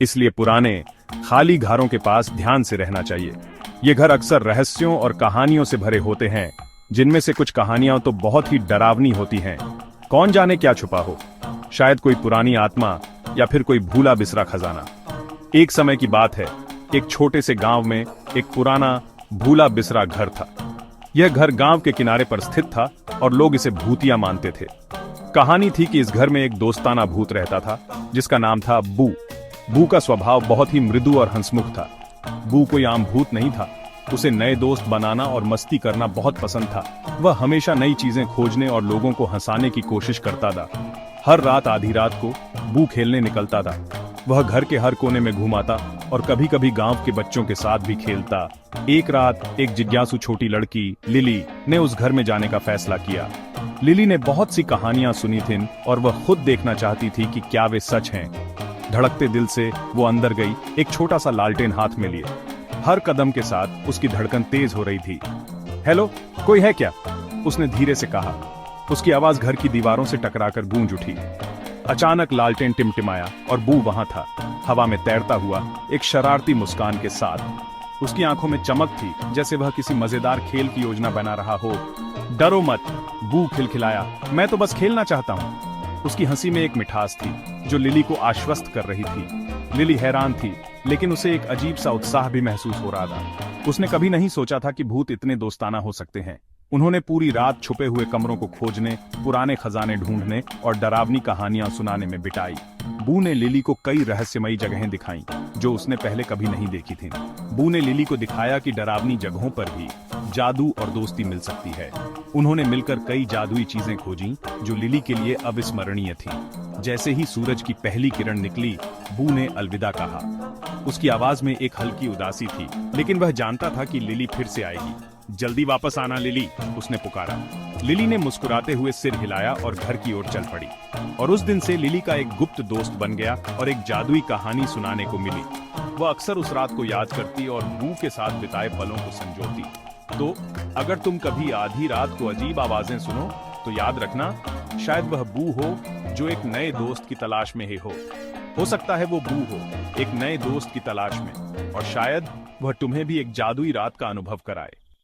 इसलिए पुराने खाली घरों के पास ध्यान से रहना चाहिए। ये घर अक्सर रहस्यों और कहानियों से भरे होते हैं, जिनमें से कुछ कहानियां तो बहुत ही डरावनी होती हैं। कौन जाने क्या छुपा हो, शायद कोई पुरानी आत्मा या फिर कोई भूला बिसरा खजाना। एक समय की बात है, एक छोटे से गांव में एक पुराना भूला बिसरा घर था। यह घर गांव के किनारे पर स्थित था और लोग इसे भूतिया मानते थे। कहानी थी कि इस घर में एक दोस्ताना भूत रहता था, जिसका नाम था बू। बू का स्वभाव बहुत ही मृदु और हंसमुख था। बू कोई आम भूत नहीं था। उसे नए दोस्त बनाना और मस्ती करना बहुत पसंद था। वह हमेशा नई चीजें खोजने और लोगों को हंसाने की कोशिश करता था। हर रात आधी रात को बू खेलने निकलता था। वह घर के हर कोने में घुमाता और कभी कभी गांव के बच्चों के साथ भी खेलता। एक रात एक जिज्ञासु छोटी लड़की लिली ने उस घर में जाने का फैसला किया। लिली ने बहुत सी कहानियां सुनी थीं और वह खुद देखना चाहती थी कि क्या वे सच हैं। धड़कते दिल से वो अंदर गई, एक छोटा सा लालटेन हाथ में लिए। हर कदम के साथ उसकी धड़कन तेज हो रही थी। हेलो, कोई है क्या? उसने धीरे से कहा। उसकी आवाज घर की दीवारों से टकराकर गूंज उठी। अचानक लालटेन टिमटिमाया और बू वहां था, हवा में तैरता हुआ, एक शरारती मुस्कान के साथ। उसकी आंखों में चमक थी, जैसे वह किसी मजेदार खेल की योजना बना रहा हो। डरो मत, बू खिलखिलाया, मैं तो बस खेलना चाहता हूँ। उसकी हंसी में एक मिठास थी जो लिली को आश्वस्त कर रही थी। लिली हैरान थी, लेकिन उसे एक अजीब सा उत्साह भी महसूस हो रहा था। उसने कभी नहीं सोचा था कि भूत इतने दोस्ताना हो सकते हैं। उन्होंने पूरी रात छुपे हुए कमरों को खोजने, पुराने खजाने ढूंढने और डरावनी कहानियां सुनाने में बिताई। बू ने लिली को कई रहस्यमयी जगहें दिखाईं, जो उसने पहले कभी नहीं देखी थीं। बू ने लिली को दिखाया कि डरावनी जगहों पर भी जादू और दोस्ती मिल सकती है। उन्होंने मिलकर कई जादुई चीजें खोजीं, जो लिली के लिए अविस्मरणीय थीं। जैसे ही सूरज की पहली किरण निकली, बू ने अलविदा कहा। उसकी आवाज में एक हल्की उदासी थी, लेकिन वह जानता था कि लिली फिर से आएगी। जल्दी वापस आना लिली, उसने पुकारा। लिली ने मुस्कुराते हुए सिर हिलाया और घर की ओर चल पड़ी। और उस दिन से लिली का एक गुप्त दोस्त बन गया और एक जादुई कहानी सुनाने को मिली। वह अक्सर उस रात को याद करती और बू के साथ बिताए पलों को संजोती। तो अगर तुम कभी आधी रात को अजीब आवाजें सुनो, तो याद रखना, शायद वह बू हो जो एक नए दोस्त की तलाश में ही हो सकता है वो बू हो एक नए दोस्त की तलाश में, और शायद वह तुम्हें भी एक जादुई रात का अनुभव कराए।